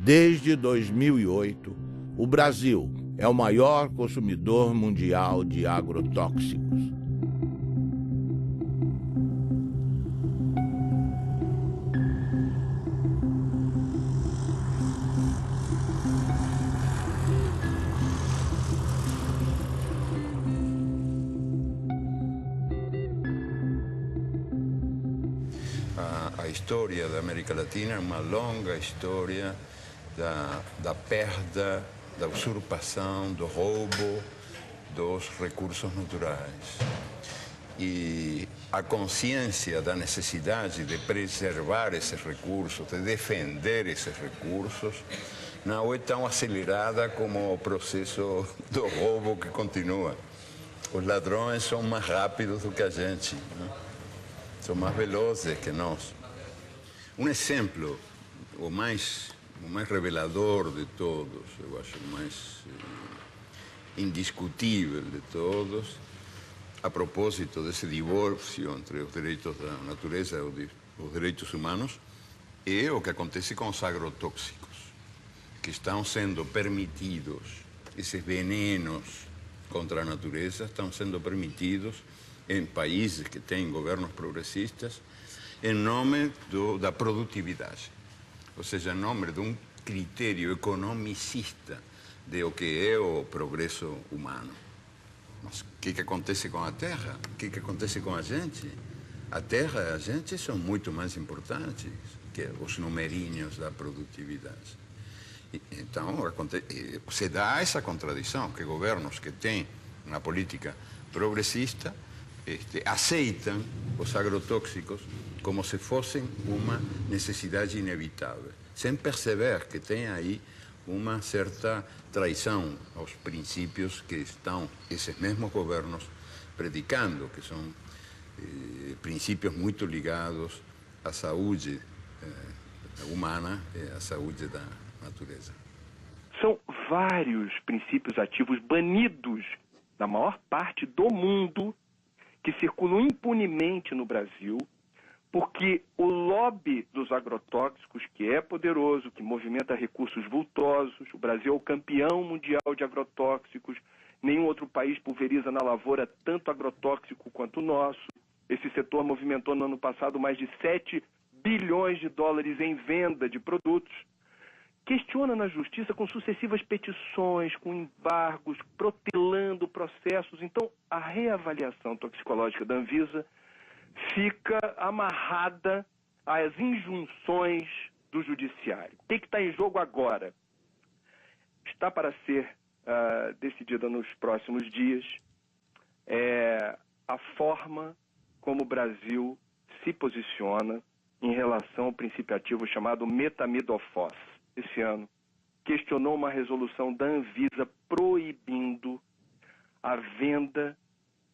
Desde 2008, o Brasil é o maior consumidor mundial de agrotóxicos. A história da América Latina é uma longa história da perda, da usurpação, do roubo dos recursos naturais. E a consciência da necessidade de preservar esses recursos, de defender esses recursos, não é tão acelerada como o processo do roubo que continua. Os ladrões são mais rápidos do que a gente, né? São mais velozes que nós. Um exemplo, o mais revelador de todos, eu acho o mais indiscutível de todos, a propósito desse divórcio entre os direitos da natureza e os direitos humanos, é o que acontece com os agrotóxicos, que estão sendo permitidos, esses venenos contra a natureza estão sendo permitidos em países que têm governos progressistas, em nome da produtividade. Ou seja, em nome de um critério economicista de o que é o progresso humano. Mas o que acontece com a terra? O que acontece com a gente? A terra e a gente são muito mais importantes que os numerinhos da produtividade. Então, se dá essa contradição, que governos que têm uma política progressista aceitam os agrotóxicos como se fossem uma necessidade inevitável, sem perceber que tem aí uma certa traição aos princípios que estão esses mesmos governos predicando, que são princípios muito ligados à saúde humana e à saúde da natureza. São vários princípios ativos banidos na maior parte do mundo que circulam impunemente no Brasil, porque o lobby dos agrotóxicos, que é poderoso, que movimenta recursos vultosos, o Brasil é o campeão mundial de agrotóxicos, nenhum outro país pulveriza na lavoura tanto agrotóxico quanto o nosso. Esse setor movimentou no ano passado mais de 7 bilhões de dólares em venda de produtos. Questiona na justiça com sucessivas petições, com embargos, protelando processos. Então, a reavaliação toxicológica da Anvisa fica amarrada às injunções do judiciário. O que está em jogo agora? Está para ser decidida nos próximos dias a forma como o Brasil se posiciona em relação ao princípio ativo chamado metamidofos. Esse ano, questionou uma resolução da Anvisa proibindo a venda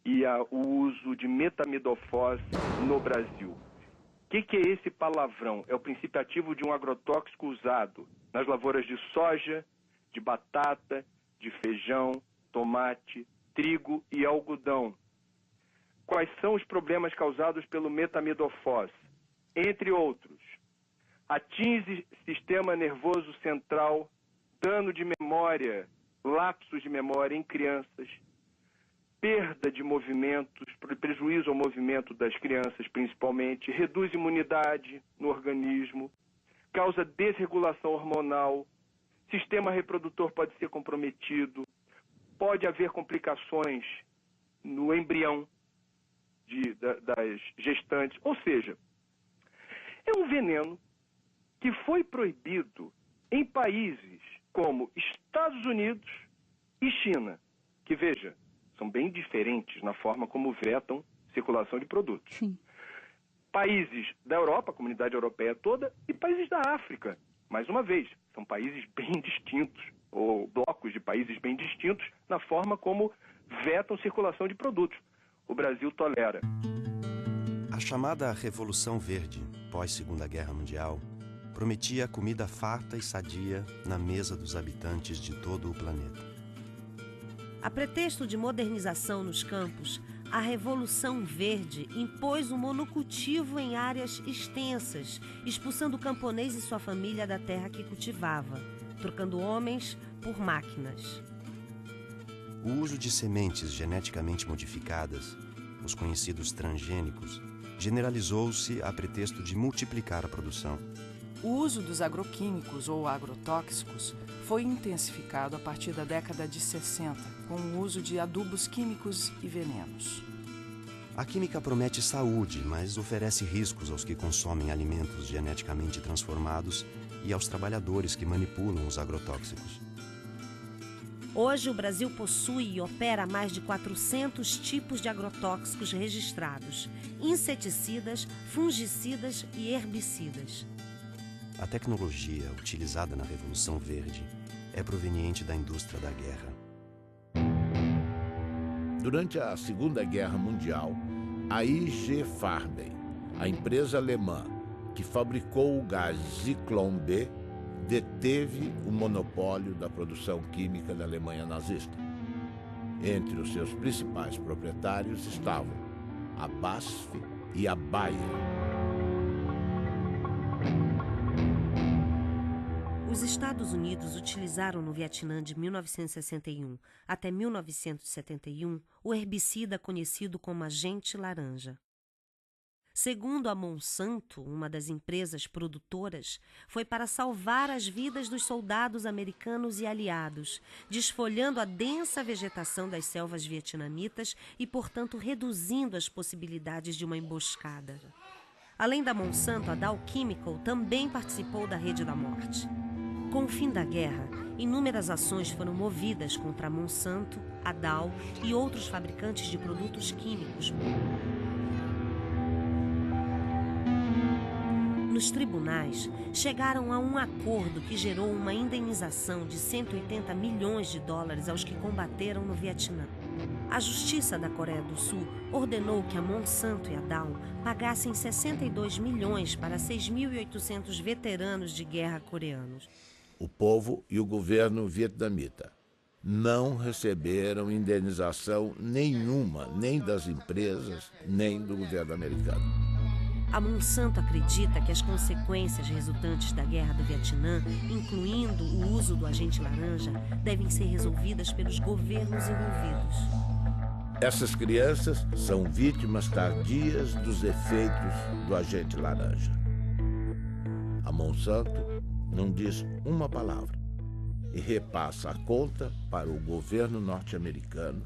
e o uso de metamidofos no Brasil. O que é esse palavrão? É o princípio ativo de um agrotóxico usado nas lavouras de soja, de batata, de feijão, tomate, trigo e algodão. Quais são os problemas causados pelo metamidofos? Entre outros, atinge sistema nervoso central, dano de memória, lapsos de memória em crianças, perda de movimentos, prejuízo ao movimento das crianças principalmente, reduz imunidade no organismo, causa desregulação hormonal, sistema reprodutor pode ser comprometido, pode haver complicações no embrião das gestantes, ou seja, é um veneno que foi proibido em países como Estados Unidos e China, que, veja, são bem diferentes na forma como vetam circulação de produtos. Sim. Países da Europa, a comunidade europeia toda, e países da África. Mais uma vez, são países bem distintos, ou blocos de países bem distintos, na forma como vetam circulação de produtos. O Brasil tolera. A chamada Revolução Verde, pós-Segunda Guerra Mundial, prometia comida farta e sadia na mesa dos habitantes de todo o planeta. A pretexto de modernização nos campos, A Revolução Verde impôs o monocultivo em áreas extensas, expulsando o camponês e sua família da terra que cultivava, trocando homens por máquinas. O uso de sementes geneticamente modificadas, os conhecidos transgênicos, generalizou-se a pretexto de multiplicar a produção. O uso dos agroquímicos ou agrotóxicos foi intensificado a partir da década de 60, com o uso de adubos químicos e venenos. A química promete saúde, mas oferece riscos aos que consomem alimentos geneticamente transformados e aos trabalhadores que manipulam os agrotóxicos. Hoje, o Brasil possui e opera mais de 400 tipos de agrotóxicos registrados, inseticidas, fungicidas e herbicidas. A tecnologia utilizada na Revolução Verde é proveniente da indústria da guerra. Durante a Segunda Guerra Mundial, a IG Farben, a empresa alemã que fabricou o gás Zyklon B, deteve o monopólio da produção química da Alemanha nazista. Entre os seus principais proprietários estavam a BASF e a Bayer. Os Estados Unidos utilizaram no Vietnã de 1961 até 1971 o herbicida conhecido como agente laranja. Segundo a Monsanto, uma das empresas produtoras, foi para salvar as vidas dos soldados americanos e aliados, desfolhando a densa vegetação das selvas vietnamitas e, portanto, reduzindo as possibilidades de uma emboscada. Além da Monsanto, a Dow Chemical também participou da Rede da Morte. Com o fim da guerra, inúmeras ações foram movidas contra a Monsanto, a Dow e outros fabricantes de produtos químicos. Nos tribunais, chegaram a um acordo que gerou uma indenização de 180 milhões de dólares aos que combateram no Vietnã. A Justiça da Coreia do Sul ordenou que a Monsanto e a Dow pagassem 62 milhões para 6.800 veteranos de guerra coreanos. O povo e o governo vietnamita não receberam indenização nenhuma, nem das empresas, nem do governo americano. A Monsanto acredita que as consequências resultantes da guerra do Vietnã, incluindo o uso do agente laranja, devem ser resolvidas pelos governos envolvidos. Essas crianças são vítimas tardias dos efeitos do agente laranja. A Monsanto não diz uma palavra e repassa a conta para o governo norte-americano,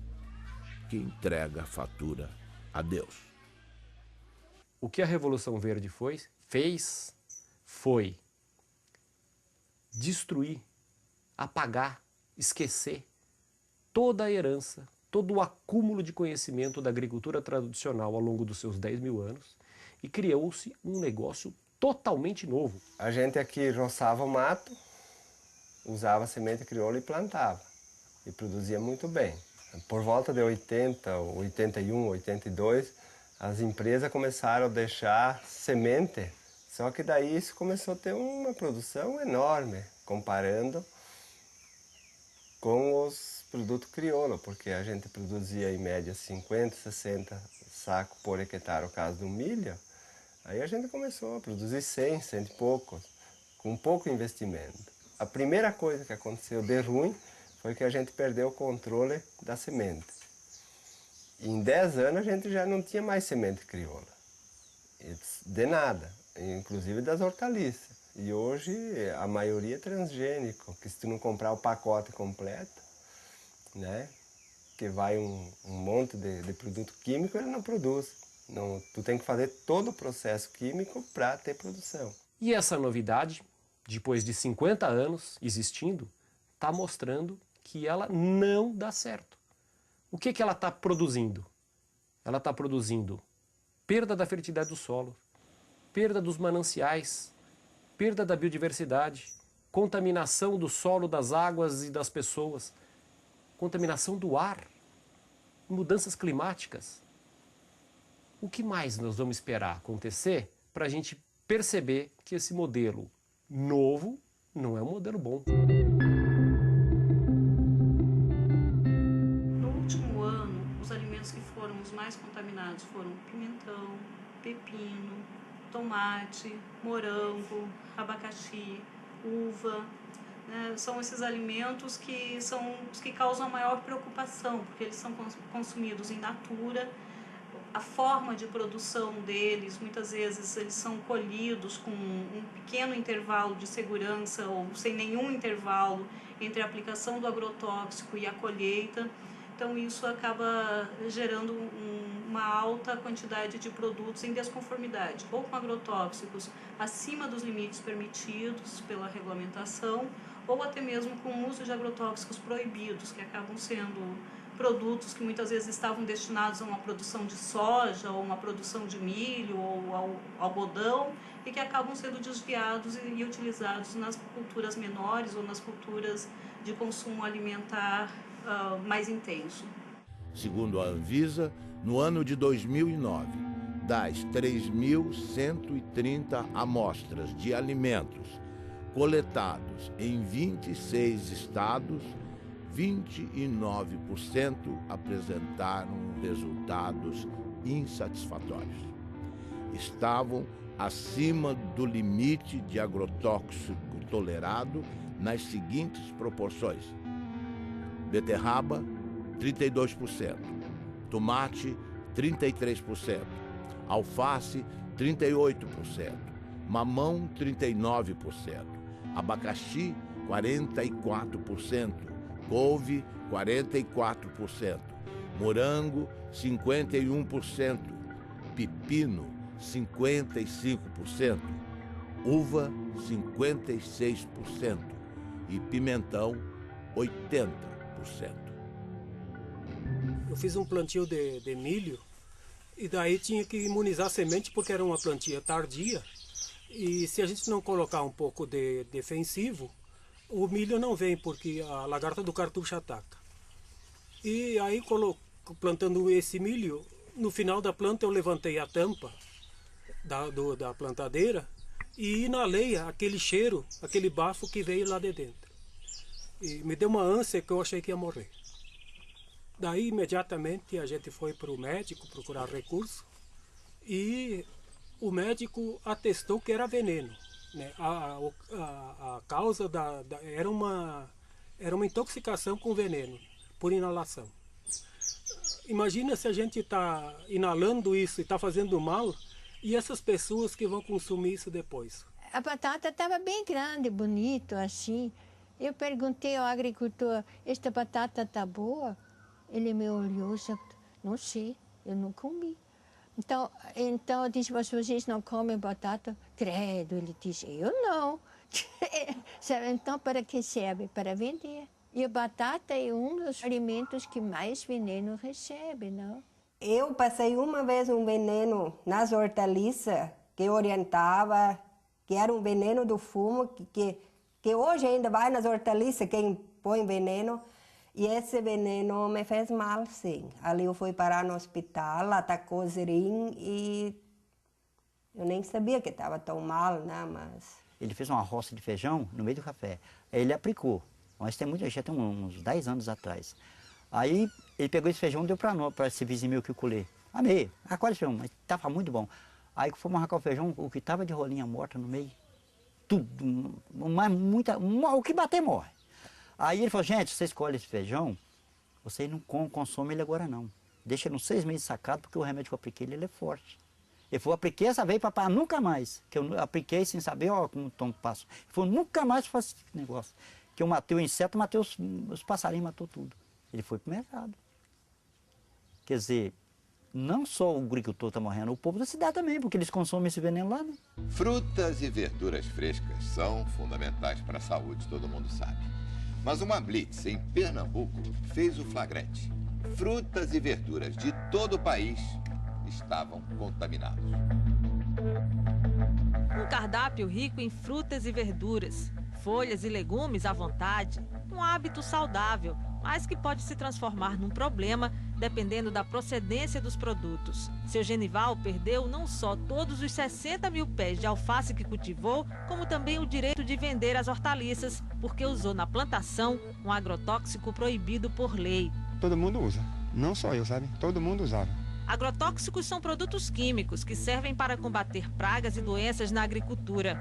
que entrega a fatura a Deus. O que a Revolução Verde fez foi destruir, apagar, esquecer toda a herança, todo o acúmulo de conhecimento da agricultura tradicional ao longo dos seus 10 mil anos e criou-se um negócio totalmente novo. A gente aqui roçava o mato, usava semente crioula e plantava. E produzia muito bem. Por volta de 80, 81, 82, as empresas começaram a deixar semente, só que daí isso começou a ter uma produção enorme, comparando com os produtos crioula, porque a gente produzia em média 50, 60 sacos por hectare, no caso do milho. Aí a gente começou a produzir 100, 100 e poucos, com pouco investimento. A primeira coisa que aconteceu de ruim foi que a gente perdeu o controle da semente. E em 10 anos a gente já não tinha mais semente crioula, de nada, inclusive das hortaliças. E hoje a maioria é transgênico, que se tu não comprar o pacote completo, né, que vai um monte de produto químico, ele não produz. Não, tu tem que fazer todo o processo químico para ter produção. E essa novidade, depois de 50 anos existindo, está mostrando que ela não dá certo. O que ela está produzindo? Ela está produzindo perda da fertilidade do solo, perda dos mananciais, perda da biodiversidade, contaminação do solo, das águas e das pessoas, contaminação do ar, mudanças climáticas. O que mais nós vamos esperar acontecer para a gente perceber que esse modelo novo não é um modelo bom? No último ano, os alimentos alimentos que foram os mais contaminados foram pimentão, pepino, tomate, morango, abacaxi, uva. Né? São esses alimentos que são os que causam a maior preocupação, porque eles são consumidos in natura. A forma de produção deles, muitas vezes eles são colhidos com um pequeno intervalo de segurança ou sem nenhum intervalo entre a aplicação do agrotóxico e a colheita. Então isso acaba gerando uma alta quantidade de produtos em desconformidade, ou com agrotóxicos acima dos limites permitidos pela regulamentação, ou até mesmo com o uso de agrotóxicos proibidos, que acabam sendo produtos que muitas vezes estavam destinados a uma produção de soja, ou uma produção de milho, ou ao algodão, e que acabam sendo desviados e utilizados nas culturas menores ou nas culturas de consumo alimentar mais intenso. Segundo a Anvisa, no ano de 2009, das 3.130 amostras de alimentos coletados em 26 estados, 29% apresentaram resultados insatisfatórios. Estavam acima do limite de agrotóxico tolerado nas seguintes proporções: beterraba, 32%, tomate, 33%, alface, 38%, mamão, 39%, abacaxi, 44%, couve, 44%, morango, 51%, pepino, 55%, uva, 56% e pimentão, 80%. Eu fiz um plantio de milho e daí tinha que imunizar a semente porque era uma plantia tardia. E se a gente não colocar um pouco de defensivo, o milho não vem porque a lagarta do cartucho ataca. E aí, plantando esse milho, no final da planta eu levantei a tampa da plantadeira e inalei aquele cheiro, aquele bafo que veio lá de dentro. E me deu uma ânsia que eu achei que ia morrer. Daí, imediatamente, a gente foi para o médico procurar recurso e o médico atestou que era veneno. Né? A causa era uma intoxicação com veneno, por inalação. Imagina se a gente está inalando isso e está fazendo mal, e essas pessoas que vão consumir isso depois. A batata estava bem grande, bonito, assim. Eu perguntei ao agricultor, esta batata está boa? Ele me olhou e disse, não sei, eu não comi. Então eu disse, mas vocês não comem batata? Credo, ele disse, eu não. Então, para que serve? Para vender. E a batata é um dos alimentos que mais veneno recebe, não? Eu passei uma vez um veneno nas hortaliças que orientava, que era um veneno do fumo, que hoje ainda vai nas hortaliças quem põe veneno. E esse veneno me fez mal, sim. Ali eu fui parar no hospital, atacou o zerim e eu nem sabia que estava tão mal, né? Mas... Ele fez uma roça de feijão no meio do café. Aí ele aplicou, mas já tem uns 10 anos atrás. Aí ele pegou esse feijão e deu para esse vizinho meu que eu colhei. Amei, quase feijão, mas estava muito bom. Aí fomos arrancar o feijão, o que estava de rolinha morta no meio, tudo, mas o que bater morre. Aí ele falou, gente, você escolhe esse feijão, você não consome ele agora não. Deixa nos 6 meses sacado, porque o remédio que eu apliquei ele é forte. Ele falou, apliquei essa vez, papai, nunca mais. Que eu apliquei sem saber, ó, como tom passo. Ele falou, nunca mais faço esse negócio. Que eu matei o inseto, matei os passarinhos, matou tudo. Ele foi pro mercado. Quer dizer, não só o agricultor está morrendo, o povo da cidade também, porque eles consomem esse veneno lá, né? Frutas e verduras frescas são fundamentais para a saúde, todo mundo sabe. Mas uma blitz em Pernambuco fez o flagrante. Frutas e verduras de todo o país estavam contaminados. Um cardápio rico em frutas e verduras, folhas e legumes à vontade, um hábito saudável, mas que pode se transformar num problema dependendo da procedência dos produtos. Seu Genival perdeu não só todos os 60 mil pés de alface que cultivou, como também o direito de vender as hortaliças, porque usou na plantação um agrotóxico proibido por lei. Todo mundo usa. Não só eu, sabe? Todo mundo usava. Agrotóxicos são produtos químicos que servem para combater pragas e doenças na agricultura.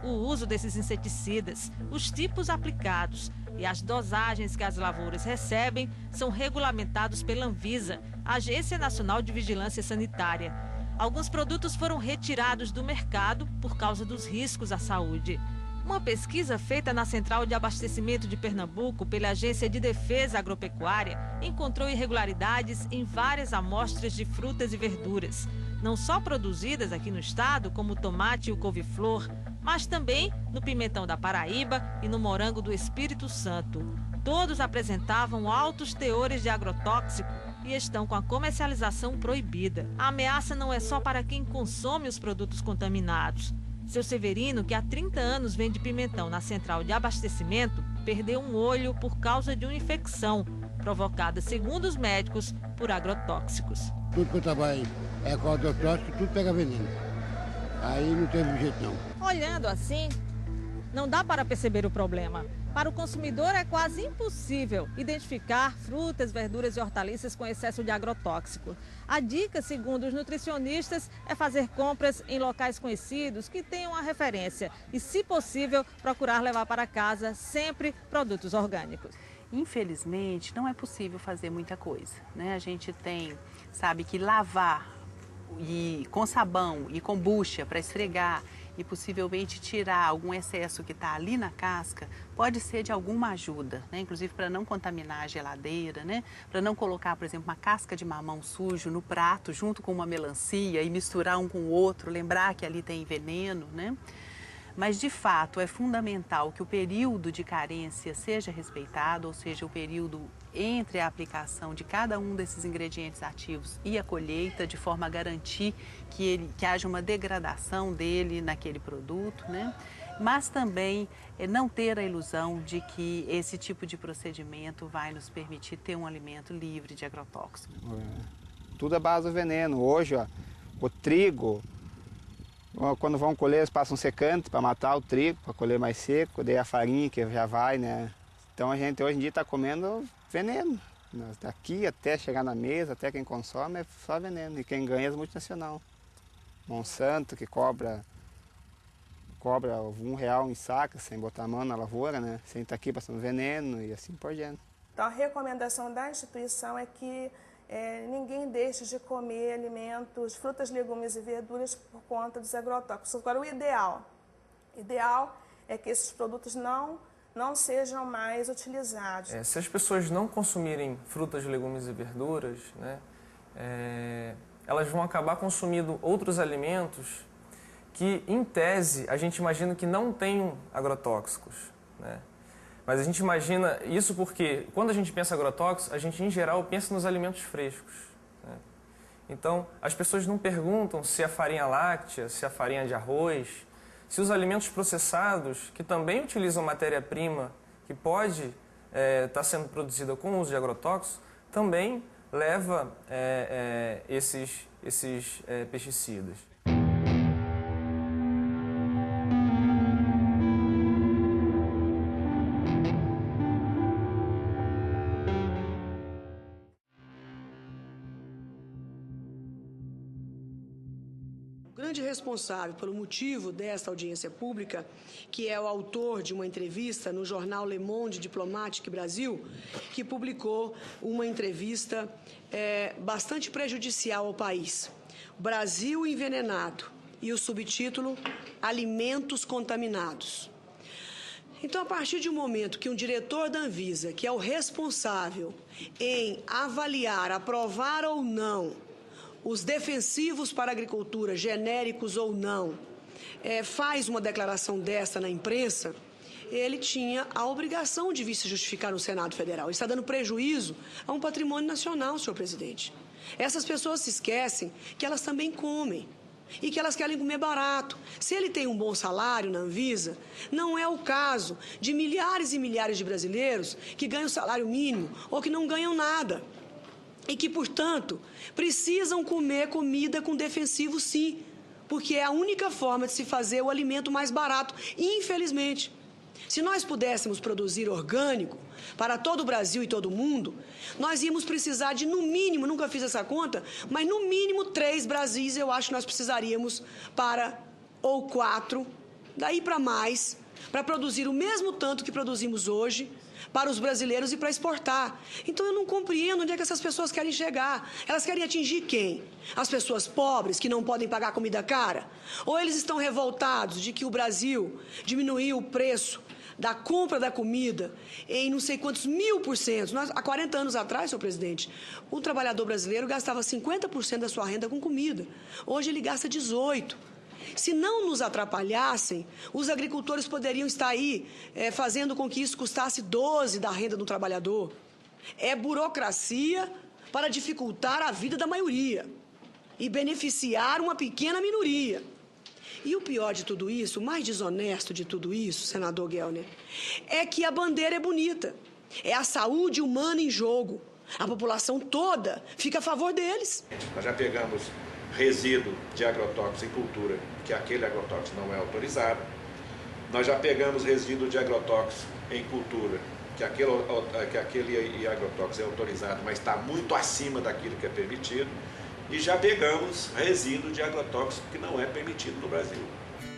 O uso desses inseticidas, os tipos aplicados e as dosagens que as lavouras recebem são regulamentados pela Anvisa, Agência Nacional de Vigilância Sanitária. Alguns produtos foram retirados do mercado por causa dos riscos à saúde. Uma pesquisa feita na Central de Abastecimento de Pernambuco pela Agência de Defesa Agropecuária encontrou irregularidades em várias amostras de frutas e verduras, não só produzidas aqui no estado, como o tomate e o couve-flor, mas também no pimentão da Paraíba e no morango do Espírito Santo. Todos apresentavam altos teores de agrotóxico e estão com a comercialização proibida. A ameaça não é só para quem consome os produtos contaminados. Seu Severino, que há 30 anos vende pimentão na Central de Abastecimento, perdeu um olho por causa de uma infecção provocada, segundo os médicos, por agrotóxicos. Tudo que eu trabalho é com agrotóxico, tudo pega veneno. Aí não teve jeito não. Olhando assim, não dá para perceber o problema. Para o consumidor é quase impossível identificar frutas, verduras e hortaliças com excesso de agrotóxico. A dica, segundo os nutricionistas, é fazer compras em locais conhecidos que tenham a referência e, se possível, procurar levar para casa sempre produtos orgânicos. Infelizmente, não é possível fazer muita coisa, né? A gente sabe que lavar com sabão e com bucha para esfregar e possivelmente tirar algum excesso que está ali na casca, pode ser de alguma ajuda, né? Inclusive para não contaminar a geladeira, né? Para não colocar, por exemplo, uma casca de mamão sujo no prato junto com uma melancia e misturar um com o outro, lembrar que ali tem veneno, né? Mas, de fato, é fundamental que o período de carência seja respeitado, ou seja, o período entre a aplicação de cada um desses ingredientes ativos e a colheita, de forma a garantir que haja uma degradação dele naquele produto, né? Mas também não ter a ilusão de que esse tipo de procedimento vai nos permitir ter um alimento livre de agrotóxicos. Tudo é base do veneno. Hoje, ó, o trigo, quando vão colher, eles passam secante para matar o trigo, para colher mais seco, daí a farinha que já vai, né? Então a gente hoje em dia está comendo veneno. Daqui até chegar na mesa, até quem consome, é só veneno. E quem ganha é as multinacionais. Monsanto, que cobra R$1 em saca, sem botar a mão na lavoura, né? Sem estar aqui passando veneno e assim por diante. Então a recomendação da instituição é que ninguém deixe de comer alimentos, frutas, legumes e verduras por conta dos agrotóxicos. Agora, o ideal é que esses produtos não sejam mais utilizados. Se as pessoas não consumirem frutas, legumes e verduras, né, elas vão acabar consumindo outros alimentos que, em tese, a gente imagina que não tenham agrotóxicos, né? Mas a gente imagina isso porque, quando a gente pensa em agrotóxicos, a gente, em geral, pensa nos alimentos frescos, né? Então, as pessoas não perguntam se a farinha láctea, se a farinha de arroz, se os alimentos processados, que também utilizam matéria-prima que pode estar sendo produzida com o uso de agrotóxicos, também leva esses pesticidas. Responsável pelo motivo desta audiência pública, que é o autor de uma entrevista no jornal Le Monde Diplomatique Brasil, que publicou uma entrevista bastante prejudicial ao país. Brasil envenenado, e o subtítulo Alimentos contaminados. Então, a partir de um momento que um diretor da Anvisa, que é o responsável em avaliar, aprovar ou não os defensivos para a agricultura, genéricos ou não, faz uma declaração dessa na imprensa, ele tinha a obrigação de vir se justificar no Senado Federal. Ele está dando prejuízo a um patrimônio nacional, senhor presidente. Essas pessoas se esquecem que elas também comem e que elas querem comer barato. Se ele tem um bom salário na Anvisa, não é o caso de milhares e milhares de brasileiros que ganham salário mínimo ou que não ganham nada. E que, portanto, precisam comer comida com defensivo, sim, porque é a única forma de se fazer o alimento mais barato, infelizmente. Se nós pudéssemos produzir orgânico para todo o Brasil e todo o mundo, nós íamos precisar de, no mínimo, nunca fiz essa conta, mas no mínimo 3 Brasis eu acho que nós precisaríamos ou 4, daí para mais, para produzir o mesmo tanto que produzimos hoje para os brasileiros e para exportar. Então eu não compreendo onde é que essas pessoas querem chegar. Elas querem atingir quem? As pessoas pobres que não podem pagar comida cara? Ou eles estão revoltados de que o Brasil diminuiu o preço da compra da comida em não sei quantos 1000%. Há 40 anos atrás, senhor presidente, o trabalhador brasileiro gastava 50% da sua renda com comida. Hoje ele gasta 18%. Se não nos atrapalhassem, os agricultores poderiam estar aí fazendo com que isso custasse 12% da renda do trabalhador. É burocracia para dificultar a vida da maioria e beneficiar uma pequena minoria. E o pior de tudo isso, o mais desonesto de tudo isso, senador Gelner, é que a bandeira é bonita. É a saúde humana em jogo. A população toda fica a favor deles. Nós já pegamos resíduo de agrotóxico em cultura, que aquele agrotóxico não é autorizado. Nós já pegamos resíduo de agrotóxico em cultura, que aquele agrotóxico é autorizado, mas está muito acima daquilo que é permitido. E já pegamos resíduo de agrotóxico que não é permitido no Brasil.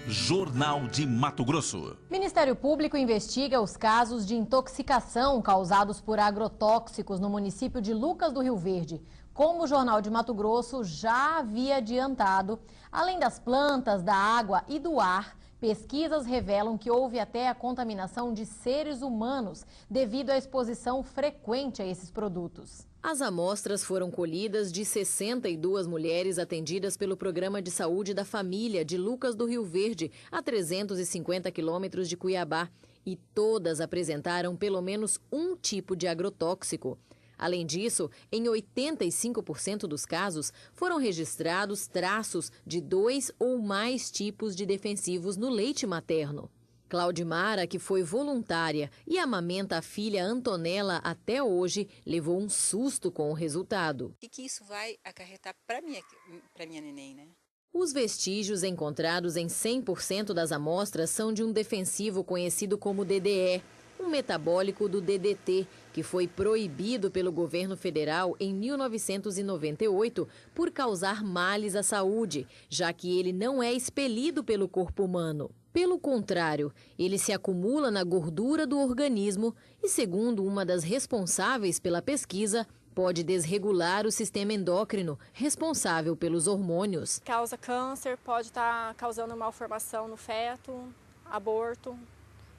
Jornal de Mato Grosso. Ministério Público investiga os casos de intoxicação causados por agrotóxicos no município de Lucas do Rio Verde. Como o Jornal de Mato Grosso já havia adiantado, além das plantas, da água e do ar, pesquisas revelam que houve até a contaminação de seres humanos devido à exposição frequente a esses produtos. As amostras foram colhidas de 62 mulheres atendidas pelo Programa de Saúde da Família de Lucas do Rio Verde, a 350 quilômetros de Cuiabá, e todas apresentaram pelo menos um tipo de agrotóxico. Além disso, em 85% dos casos, foram registrados traços de 2 ou mais tipos de defensivos no leite materno. Claudimara, que foi voluntária e amamenta a filha Antonella até hoje, levou um susto com o resultado. O que isso vai acarretar para minha neném, né? Os vestígios encontrados em 100% das amostras são de um defensivo conhecido como DDE, um metabólico do DDT, que foi proibido pelo governo federal em 1998 por causar males à saúde, já que ele não é expelido pelo corpo humano. Pelo contrário, ele se acumula na gordura do organismo e, segundo uma das responsáveis pela pesquisa, pode desregular o sistema endócrino, responsável pelos hormônios. Causa câncer, pode estar causando malformação no feto, aborto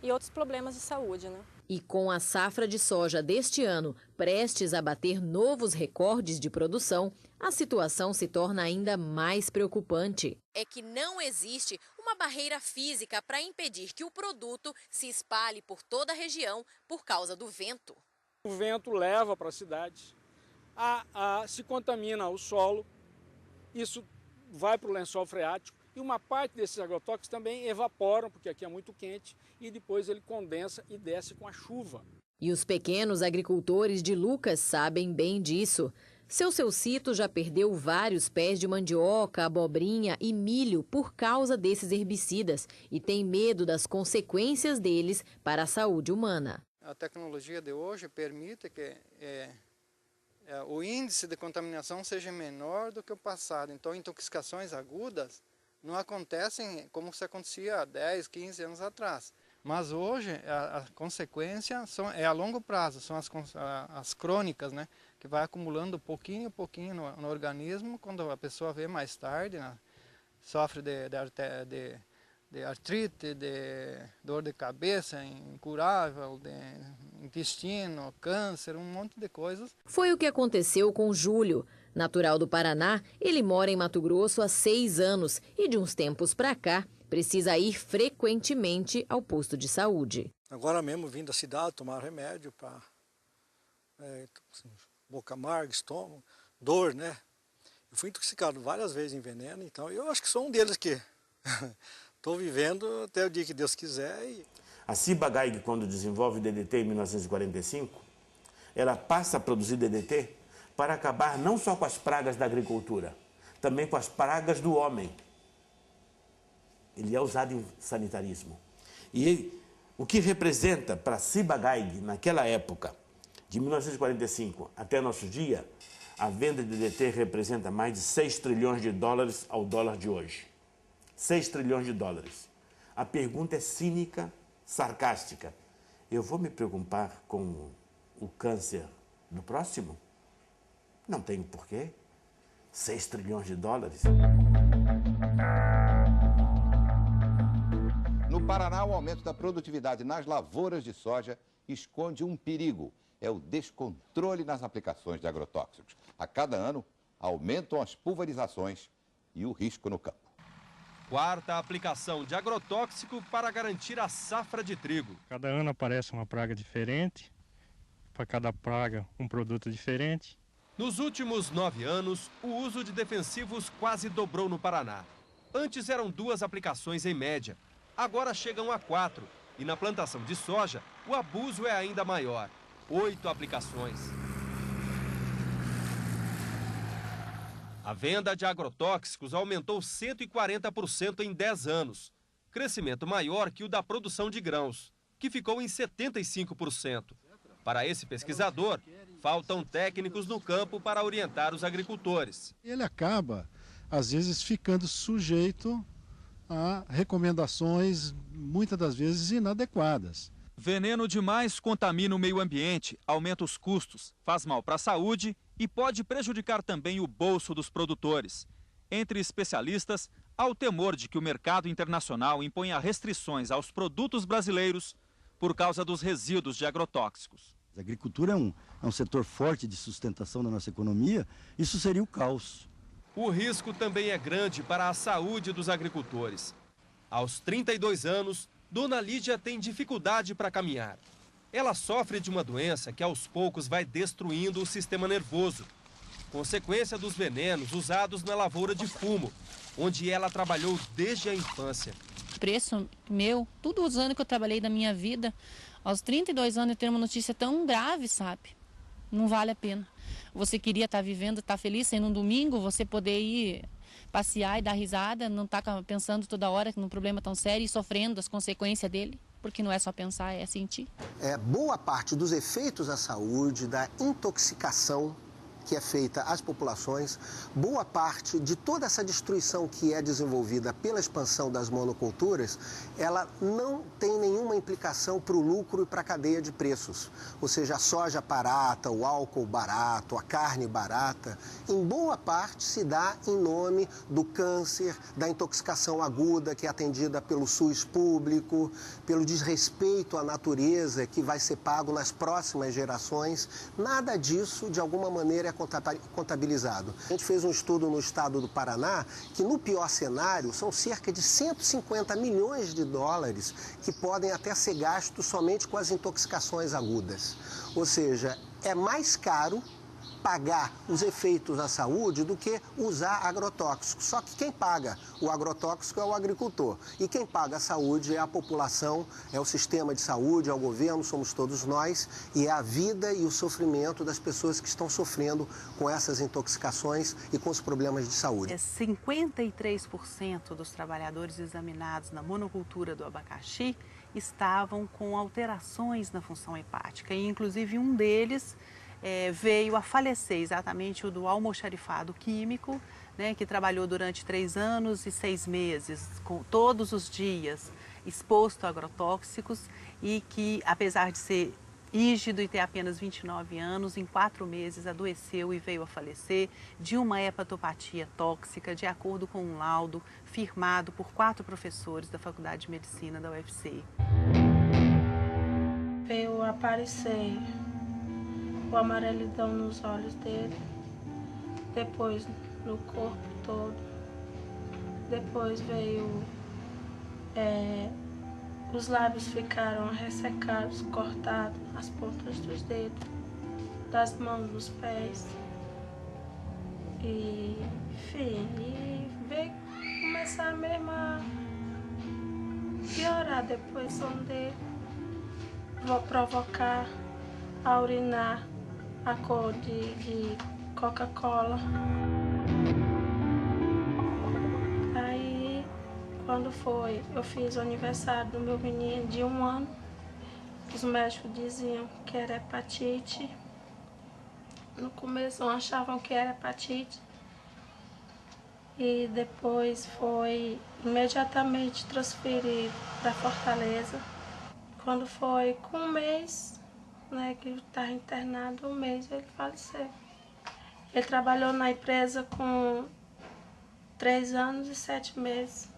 e outros problemas de saúde, né? E com a safra de soja deste ano prestes a bater novos recordes de produção, a situação se torna ainda mais preocupante. É que não existe uma barreira física para impedir que o produto se espalhe por toda a região por causa do vento. O vento leva para a cidade, se contamina o solo, isso vai para o lençol freático e uma parte desses agrotóxicos também evaporam, porque aqui é muito quente, e depois ele condensa e desce com a chuva. E os pequenos agricultores de Lucas sabem bem disso. Seu Cito já perdeu vários pés de mandioca, abobrinha e milho por causa desses herbicidas e tem medo das consequências deles para a saúde humana. A tecnologia de hoje permite que o índice de contaminação seja menor do que o passado. Então, intoxicações agudas não acontecem como se acontecia há 10, 15 anos atrás. Mas hoje a consequência é a longo prazo, são as crônicas, né? Que vai acumulando pouquinho a pouquinho no organismo. Quando a pessoa vê mais tarde, né? Sofre de artrite, de dor de cabeça incurável, de intestino, câncer, um monte de coisas. Foi o que aconteceu com Júlio. Natural do Paraná, ele mora em Mato Grosso há 6 anos e de uns tempos para cá precisa ir frequentemente ao posto de saúde. Agora mesmo vim da cidade tomar remédio para boca amarga, estômago, dor, né? Eu fui intoxicado várias vezes em veneno, então eu acho que sou um deles que estou vivendo até o dia que Deus quiser. A Ciba-Geigy, quando desenvolve o DDT em 1945, ela passa a produzir DDT para acabar não só com as pragas da agricultura, também com as pragas do homem. Ele é usado em sanitarismo. E O que representa para Ciba-Geigy, naquela época, de 1945 até nosso dia, a venda de DDT representa mais de 6 trilhões de dólares ao dólar de hoje. 6 trilhões de dólares. A pergunta é cínica, sarcástica. Eu vou me preocupar com o câncer do próximo? Não tenho porquê. 6 trilhões de dólares. No Paraná, o aumento da produtividade nas lavouras de soja esconde um perigo. É o descontrole nas aplicações de agrotóxicos. A cada ano, aumentam as pulverizações e o risco no campo. Quarta aplicação de agrotóxico para garantir a safra de trigo. Cada ano aparece uma praga diferente, para cada praga um produto diferente. Nos últimos 9 anos, o uso de defensivos quase dobrou no Paraná. Antes eram 2 aplicações em média, agora chegam a 4. E na plantação de soja, o abuso é ainda maior, 8 aplicações. A venda de agrotóxicos aumentou 140% em 10 anos, crescimento maior que o da produção de grãos, que ficou em 75%. Para esse pesquisador, faltam técnicos no campo para orientar os agricultores. Ele acaba, às vezes, ficando sujeito a recomendações, muitas das vezes, inadequadas. Veneno demais contamina o meio ambiente, aumenta os custos, faz mal para a saúde e pode prejudicar também o bolso dos produtores. Entre especialistas, há o temor de que o mercado internacional imponha restrições aos produtos brasileiros por causa dos resíduos de agrotóxicos. A agricultura é um setor forte de sustentação da nossa economia, isso seria o caos. O risco também é grande para a saúde dos agricultores. Aos 32 anos, Dona Lídia tem dificuldade para caminhar. Ela sofre de uma doença que aos poucos vai destruindo o sistema nervoso, consequência dos venenos usados na lavoura de fumo, onde ela trabalhou desde a infância. Preço meu, tudo os anos que eu trabalhei da minha vida, aos 32 anos eu ter uma notícia tão grave, sabe? Não vale a pena. Você queria estar vivendo, estar feliz, sendo um domingo, você poder ir passear e dar risada, não estar pensando toda hora num problema tão sério e sofrendo as consequências dele, porque não é só pensar, é sentir. Boa parte dos efeitos à saúde, da intoxicação que é feita às populações, boa parte de toda essa destruição que é desenvolvida pela expansão das monoculturas, ela não tem nenhuma implicação para o lucro e para a cadeia de preços. Ou seja, a soja barata, o álcool barato, a carne barata, em boa parte se dá em nome do câncer, da intoxicação aguda que é atendida pelo SUS público, pelo desrespeito à natureza que vai ser pago nas próximas gerações. Nada disso, de alguma maneira, é contabilizado. A gente fez um estudo no estado do Paraná que, no pior cenário, são cerca de 150 milhões de dólares que podem até ser gastos somente com as intoxicações agudas. Ou seja, é mais caro pagar os efeitos à saúde do que usar agrotóxicos. Só que quem paga o agrotóxico é o agricultor. E quem paga a saúde é a população, é o sistema de saúde, é o governo, somos todos nós. E é a vida e o sofrimento das pessoas que estão sofrendo com essas intoxicações e com os problemas de saúde. 53% dos trabalhadores examinados na monocultura do abacaxi estavam com alterações na função hepática. E, inclusive, um deles veio a falecer, exatamente o do almoxarifado químico, né, que trabalhou durante 3 anos e 6 meses, todos os dias, exposto a agrotóxicos e que, apesar de ser rígido e ter apenas 29 anos, em 4 meses adoeceu e veio a falecer de uma hepatopatia tóxica, de acordo com um laudo firmado por 4 professores da Faculdade de Medicina da UFC. Veio aparecer o amarelidão nos olhos dele, depois no corpo todo, depois veio, os lábios ficaram ressecados, cortados, as pontas dos dedos, das mãos, dos pés, e enfim, e veio começar mesmo a piorar depois, onde vou provocar a urinar a cor de Coca-Cola. Aí, quando foi, eu fiz o aniversário do meu menino de 1 ano, os médicos diziam que era hepatite. No começo achavam que era hepatite. E depois foi imediatamente transferido para Fortaleza. Quando foi com um mês, né, que ele estava internado, um mês ele faleceu. Ele trabalhou na empresa com 3 anos e 7 meses.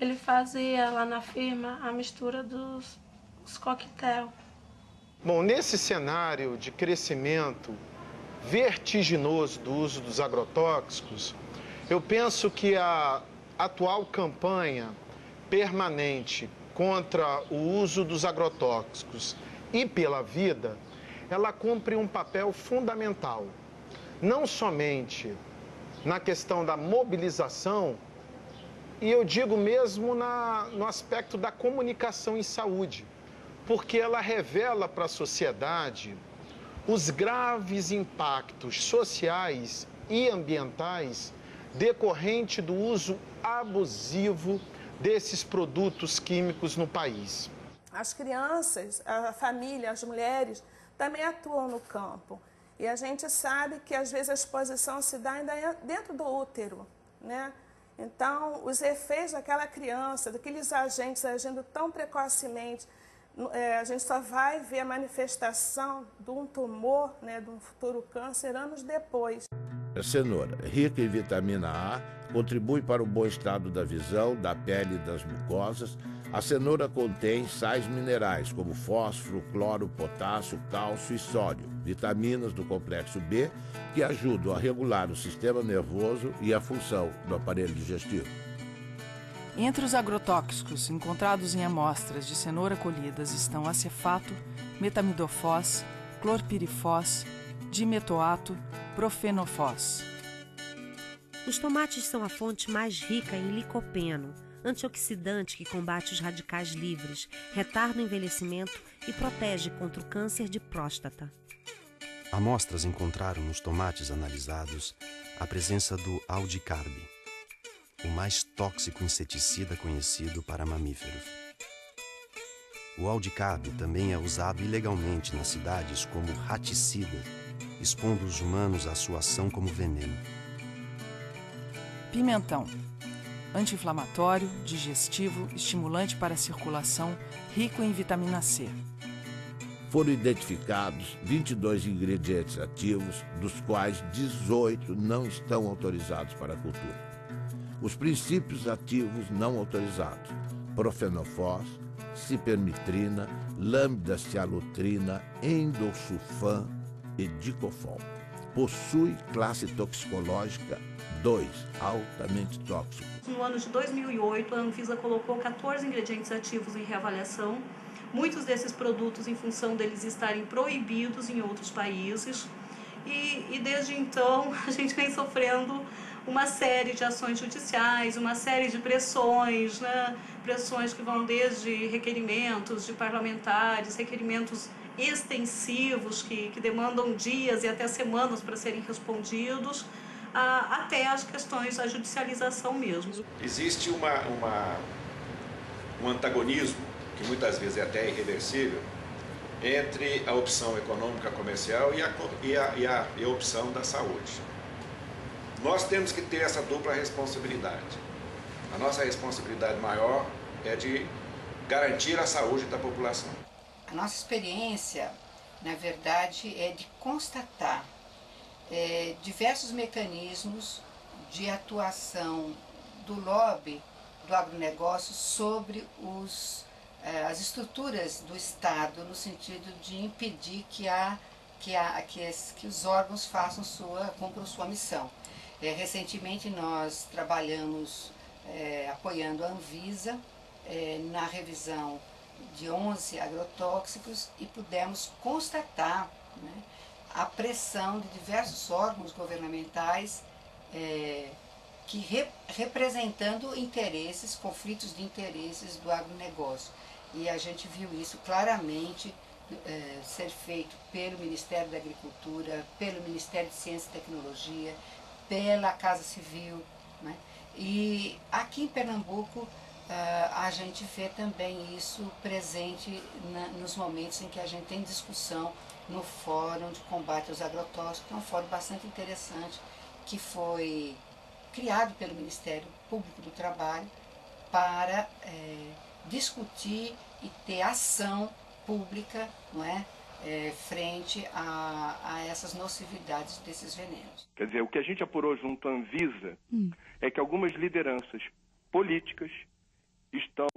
Ele fazia lá na firma a mistura dos coquetel. Bom, nesse cenário de crescimento vertiginoso do uso dos agrotóxicos, eu penso que a atual campanha permanente contra o uso dos agrotóxicos e pela vida, ela cumpre um papel fundamental, não somente na questão da mobilização, e eu digo mesmo no aspecto da comunicação em saúde, porque ela revela para a sociedade os graves impactos sociais e ambientais decorrente do uso abusivo desses produtos químicos no país. As crianças, a família, as mulheres também atuam no campo. E a gente sabe que às vezes a exposição se dá ainda dentro do útero, né? Então, os efeitos daquela criança, daqueles agentes agindo tão precocemente, a gente só vai ver a manifestação de um tumor, né, de um futuro câncer, anos depois. A cenoura, rica em vitamina A, contribui para o bom estado da visão, da pele e das mucosas. A cenoura contém sais minerais como fósforo, cloro, potássio, cálcio e sódio, vitaminas do complexo B, que ajudam a regular o sistema nervoso e a função do aparelho digestivo. Entre os agrotóxicos encontrados em amostras de cenoura colhidas estão acefato, metamidofós, clorpirifós, dimetoato, profenofós. Os tomates são a fonte mais rica em licopeno, antioxidante que combate os radicais livres, retarda o envelhecimento e protege contra o câncer de próstata. Amostras encontraram nos tomates analisados a presença do aldicarb, o mais tóxico inseticida conhecido para mamíferos. O aldicarb também é usado ilegalmente nas cidades como raticida, expondo os humanos à sua ação como veneno. Pimentão. Anti-inflamatório, digestivo, estimulante para a circulação, rico em vitamina C. Foram identificados 22 ingredientes ativos, dos quais 18 não estão autorizados para a cultura. Os princípios ativos não autorizados: profenofós, cipermitrina, lambda-cialutrina, endosulfan e dicofol. Possui classe toxicológica 2, altamente tóxico. No ano de 2008, a Anvisa colocou 14 ingredientes ativos em reavaliação. Muitos desses produtos, em função deles estarem proibidos em outros países. E desde então, a gente vem sofrendo uma série de ações judiciais, uma série de pressões, né? Pressões que vão desde requerimentos de parlamentares, requerimentos extensivos que demandam dias e até semanas para serem respondidos, até as questões da judicialização mesmo. Existe um antagonismo, que muitas vezes é até irreversível, entre a opção econômica comercial e a opção da saúde. Nós temos que ter essa dupla responsabilidade. A nossa responsabilidade maior é de garantir a saúde da população. A nossa experiência, na verdade, é de constatar diversos mecanismos de atuação do lobby do agronegócio sobre as estruturas do Estado, no sentido de impedir que os órgãos cumpram sua missão. Recentemente nós trabalhamos apoiando a Anvisa na revisão de 11 agrotóxicos e pudemos constatar, né, a pressão de diversos órgãos governamentais representando interesses, conflitos de interesses do agronegócio. E a gente viu isso claramente ser feito pelo Ministério da Agricultura, pelo Ministério de Ciência e Tecnologia, pela Casa Civil, né? E aqui em Pernambuco a gente vê também isso presente nos momentos em que a gente tem discussão no Fórum de Combate aos Agrotóxicos, que é um fórum bastante interessante, que foi criado pelo Ministério Público do Trabalho para discutir e ter ação pública, não é, frente a essas nocividades desses venenos. Quer dizer, o que a gente apurou junto à Anvisa é que algumas lideranças políticas estão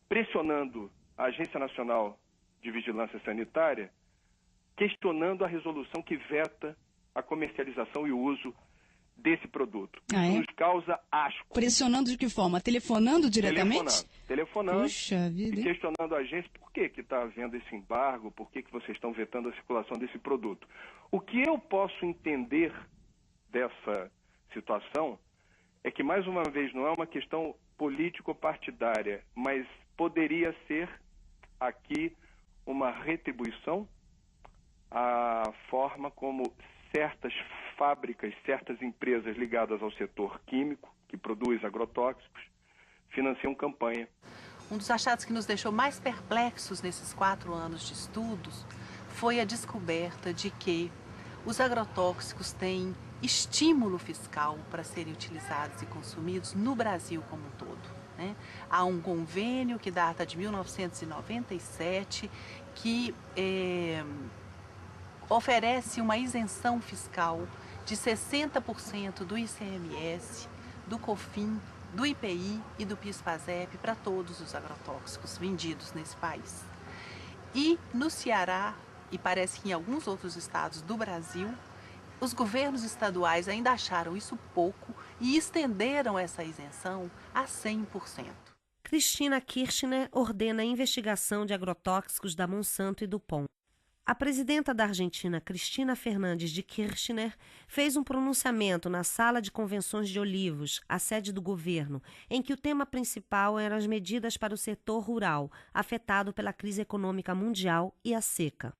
pressionando a Agência Nacional de Vigilância Sanitária, questionando a resolução que veta a comercialização e o uso desse produto. Isso nos causa asco. Pressionando de que forma? Telefonando diretamente? Telefonando Puxa vida, e questionando a agência por que está havendo esse embargo, por que vocês estão vetando a circulação desse produto. O que eu posso entender dessa situação é que, mais uma vez, não é uma questão político-partidária, mas poderia ser aqui uma retribuição à forma como certas fábricas, certas empresas ligadas ao setor químico, que produz agrotóxicos, financiam campanha. Um dos achados que nos deixou mais perplexos nesses 4 anos de estudos foi a descoberta de que os agrotóxicos têm estímulo fiscal para serem utilizados e consumidos no Brasil como um todo, né? Há um convênio que data de 1997 que oferece uma isenção fiscal de 60% do ICMS, do COFINS, do IPI e do PIS/PASEP para todos os agrotóxicos vendidos nesse país. E no Ceará, e parece que em alguns outros estados do Brasil, os governos estaduais ainda acharam isso pouco e estenderam essa isenção a 100%. Cristina Kirchner ordena a investigação de agrotóxicos da Monsanto e do POM. A presidenta da Argentina, Cristina Fernandes de Kirchner, fez um pronunciamento na Sala de Convenções de Olivos, a sede do governo, em que o tema principal eram as medidas para o setor rural, afetado pela crise econômica mundial e a seca.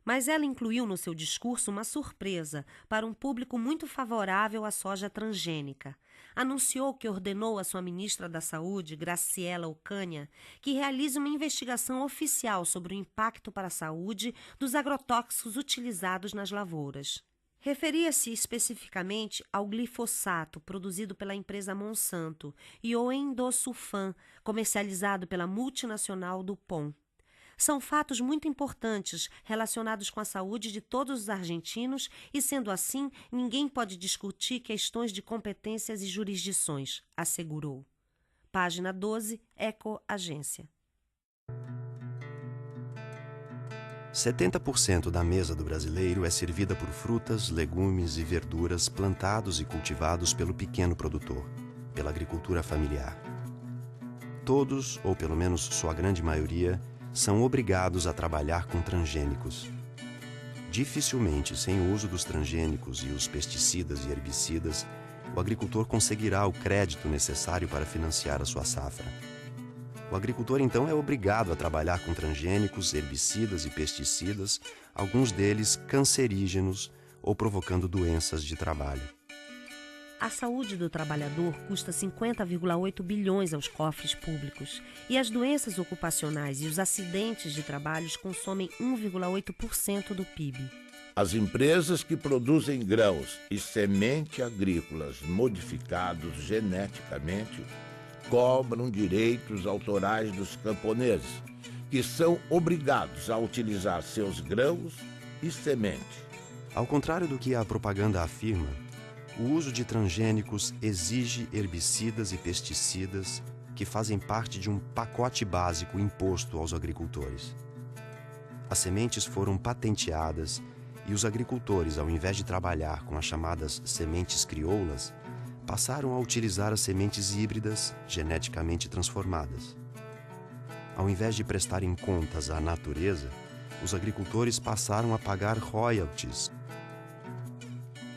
Mas ela incluiu no seu discurso uma surpresa para um público muito favorável à soja transgênica. Anunciou que ordenou à sua ministra da Saúde, Graciela Ocaña, que realize uma investigação oficial sobre o impacto para a saúde dos agrotóxicos utilizados nas lavouras. Referia-se especificamente ao glifosato, produzido pela empresa Monsanto, e ao endosulfan, comercializado pela multinacional DuPont. São fatos muito importantes relacionados com a saúde de todos os argentinos e, sendo assim, ninguém pode discutir questões de competências e jurisdições, assegurou. Página 12, Eco Agência. 70% da mesa do brasileiro é servida por frutas, legumes e verduras plantados e cultivados pelo pequeno produtor, pela agricultura familiar. Todos, ou pelo menos sua grande maioria, são obrigados a trabalhar com transgênicos. Dificilmente, sem o uso dos transgênicos e os pesticidas e herbicidas, o agricultor conseguirá o crédito necessário para financiar a sua safra. O agricultor, então, é obrigado a trabalhar com transgênicos, herbicidas e pesticidas, alguns deles cancerígenos ou provocando doenças de trabalho. A saúde do trabalhador custa 50,8 bilhões aos cofres públicos e as doenças ocupacionais e os acidentes de trabalho consomem 1,8% do PIB. As empresas que produzem grãos e semente agrícolas modificados geneticamente cobram direitos autorais dos camponeses, que são obrigados a utilizar seus grãos e semente. Ao contrário do que a propaganda afirma, o uso de transgênicos exige herbicidas e pesticidas que fazem parte de um pacote básico imposto aos agricultores. As sementes foram patenteadas e os agricultores, ao invés de trabalhar com as chamadas sementes crioulas, passaram a utilizar as sementes híbridas geneticamente transformadas. Ao invés de prestarem contas à natureza, os agricultores passaram a pagar royalties.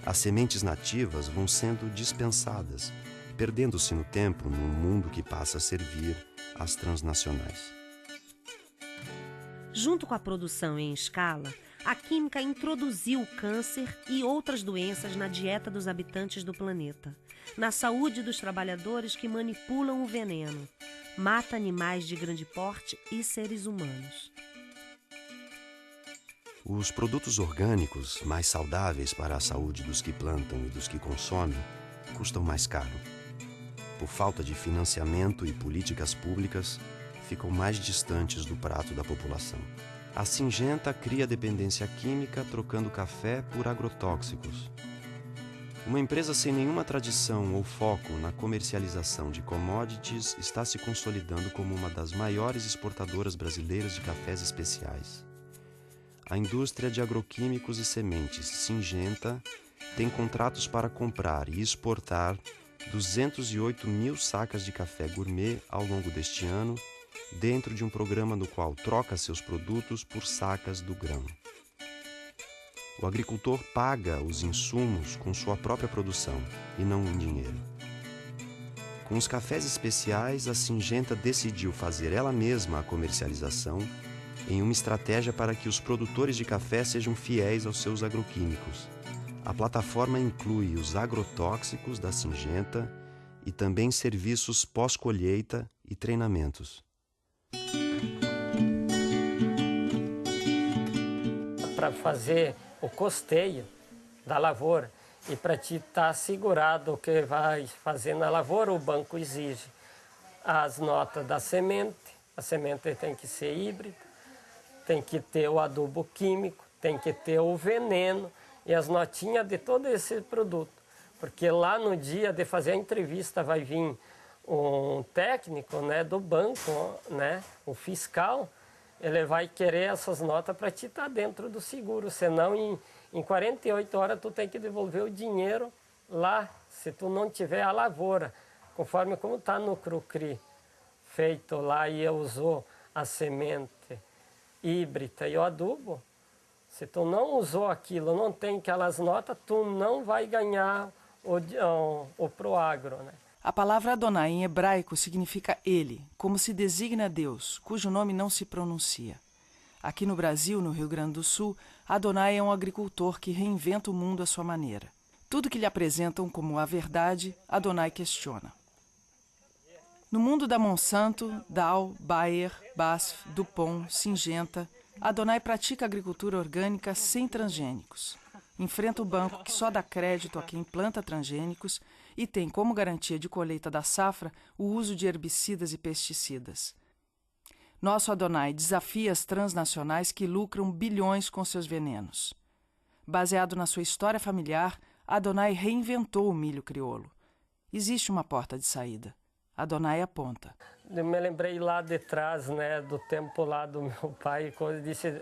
As sementes nativas vão sendo dispensadas, perdendo-se no tempo num mundo que passa a servir às transnacionais. Junto com a produção em escala, a química introduziu o câncer e outras doenças na dieta dos habitantes do planeta. na saúde dos trabalhadores que manipulam o veneno. Mata animais de grande porte e seres humanos. Os produtos orgânicos, mais saudáveis para a saúde dos que plantam e dos que consomem, custam mais caro. Por falta de financiamento e políticas públicas, ficam mais distantes do prato da população. A Syngenta cria dependência química trocando café por agrotóxicos. Uma empresa sem nenhuma tradição ou foco na comercialização de commodities está se consolidando como uma das maiores exportadoras brasileiras de cafés especiais. A indústria de agroquímicos e sementes Syngenta tem contratos para comprar e exportar 208 mil sacas de café gourmet ao longo deste ano, dentro de um programa no qual troca seus produtos por sacas do grão. O agricultor paga os insumos com sua própria produção e não em dinheiro. Com os cafés especiais, a Syngenta decidiu fazer ela mesma a comercialização em uma estratégia para que os produtores de café sejam fiéis aos seus agroquímicos. A plataforma inclui os agrotóxicos da Syngenta e também serviços pós-colheita e treinamentos. Para fazer o costeio da lavoura e para te estar assegurado o que vai fazer na lavoura, o banco exige as notas da semente. A semente tem que ser híbrida, tem que ter o adubo químico, tem que ter o veneno e as notinhas de todo esse produto. Porque lá no dia de fazer a entrevista vai vir um técnico, né, do banco, né, um fiscal, ele vai querer essas notas para te estar dentro do seguro, senão em 48 horas tu tem que devolver o dinheiro lá, se tu não tiver a lavoura, conforme como está no Crucri, feito lá e usou a semente híbrida e o adubo, se tu não usou aquilo, não tem aquelas notas, tu não vai ganhar o Proagro, né? A palavra Adonai em hebraico significa ele, como se designa Deus, cujo nome não se pronuncia. Aqui no Brasil, no Rio Grande do Sul, Adonai é um agricultor que reinventa o mundo à sua maneira. Tudo que lhe apresentam como a verdade, Adonai questiona. No mundo da Monsanto, Dow, Bayer, BASF, DuPont, Syngenta, Adonai pratica agricultura orgânica sem transgênicos. Enfrenta o banco que só dá crédito a quem planta transgênicos e tem como garantia de colheita da safra o uso de herbicidas e pesticidas. Nosso Adonai desafia as transnacionais que lucram bilhões com seus venenos. Baseado na sua história familiar, Adonai reinventou o milho crioulo. Existe uma porta de saída. Adonai aponta. Eu me lembrei lá de trás, né, do tempo lá do meu pai, quando disse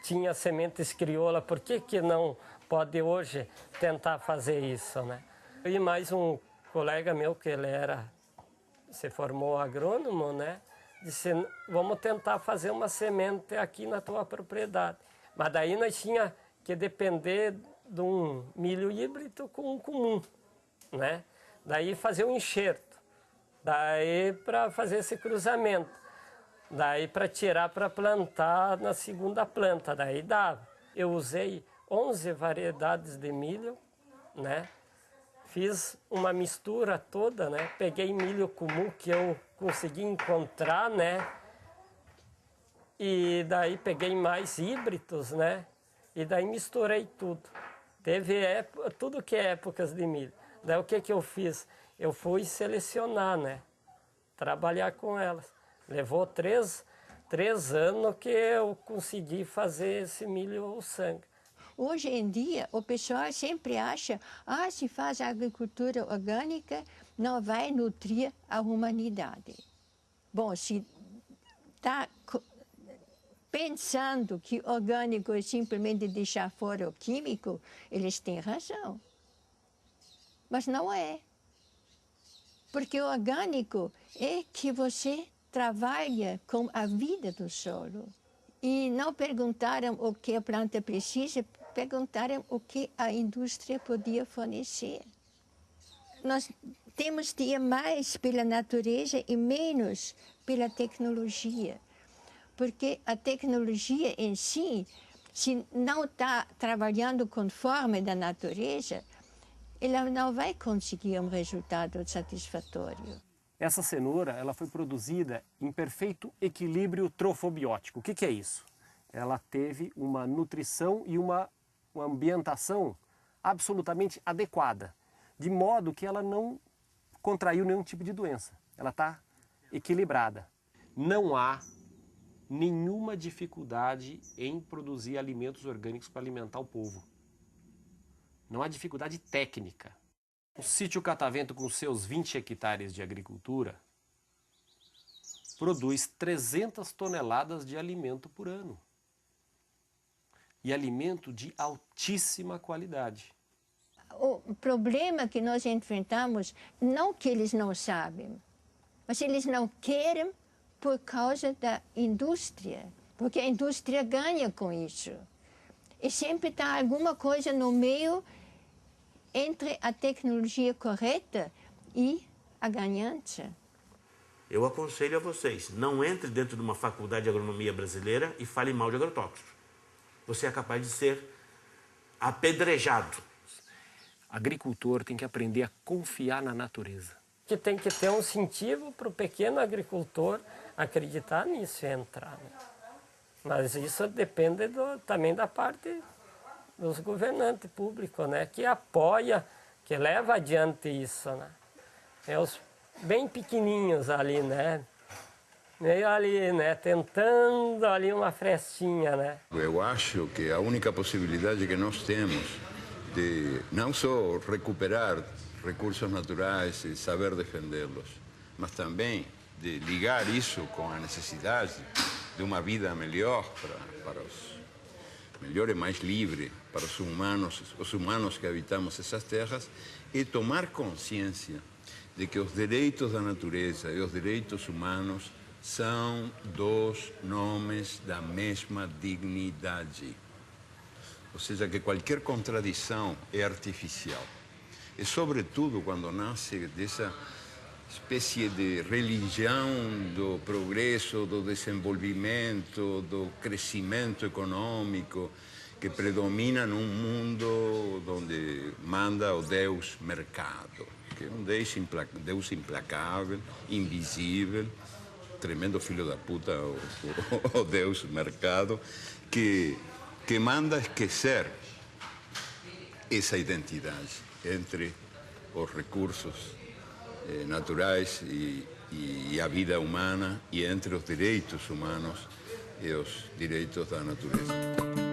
tinha sementes crioula, por que não pode hoje tentar fazer isso, né? E mais um colega meu, que ele se formou agrônomo, né? Disse, vamos tentar fazer uma semente aqui na tua propriedade. Mas daí nós tinha que depender de um milho híbrido com um comum, né? Daí fazer um enxerto. Daí para fazer esse cruzamento. Daí para tirar para plantar na segunda planta. Daí dava. Eu usei 11 variedades de milho, né? Fiz uma mistura toda, né? Peguei milho comum que eu consegui encontrar, né? E daí peguei mais híbridos, né? E daí misturei tudo. Teve tudo que é épocas de milho. Daí o que eu fiz? Eu fui selecionar, né? Trabalhar com elas. Levou três anos que eu consegui fazer esse milho sangue. Hoje em dia, o pessoal sempre acha, se faz agricultura orgânica, não vai nutrir a humanidade. Bom, se está pensando que orgânico é simplesmente deixar fora o químico, eles têm razão. Mas não é. Porque o orgânico é que você trabalha com a vida do solo. E não perguntaram o que a planta precisa, perguntaram o que a indústria podia fornecer. Nós temos de ir mais pela natureza e menos pela tecnologia. Porque a tecnologia em si, se não está trabalhando conforme da natureza, ela não vai conseguir um resultado satisfatório. Essa cenoura ela foi produzida em perfeito equilíbrio trofobiótico. O que é isso? Ela teve uma nutrição e uma ambientação absolutamente adequada, de modo que ela não contraiu nenhum tipo de doença. Ela está equilibrada. Não há nenhuma dificuldade em produzir alimentos orgânicos para alimentar o povo. Não há dificuldade técnica. O sítio Catavento, com seus 20 hectares de agricultura, produz 300 toneladas de alimento por ano. E alimento de altíssima qualidade. O problema que nós enfrentamos, não que eles não sabem, mas eles não querem por causa da indústria, porque a indústria ganha com isso. E sempre está alguma coisa no meio entre a tecnologia correta e a ganhante. Eu aconselho a vocês, não entre dentro de uma faculdade de agronomia brasileira e fale mal de agrotóxicos. Você é capaz de ser apedrejado. Agricultor tem que aprender a confiar na natureza. Que tem que ter um incentivo para o pequeno agricultor acreditar nisso e entrar. Né? Mas isso depende também da parte dos governantes públicos, né? Que apoia, que leva adiante isso. Né? É os bem pequenininhos ali, né? Meio ali, né? Tentando ali uma frestinha, né? Eu acho que a única possibilidade que nós temos de não só recuperar recursos naturais e saber defendê-los, mas também de ligar isso com a necessidade de uma vida melhor para os melhor e mais livre para os humanos que habitamos essas terras, e tomar consciência de que os direitos da natureza e os direitos humanos são dois nomes da mesma dignidade. Ou seja, que qualquer contradição é artificial. E, sobretudo, quando nasce dessa espécie de religião do progresso, do desenvolvimento, do crescimento econômico, que predomina num mundo onde manda o Deus mercado, que é um Deus implacável, invisível, tremendo filho da puta, o Deus mercado, que manda esquecer essa identidade entre os recursos naturais e a vida humana, e entre os direitos humanos e os direitos da natureza.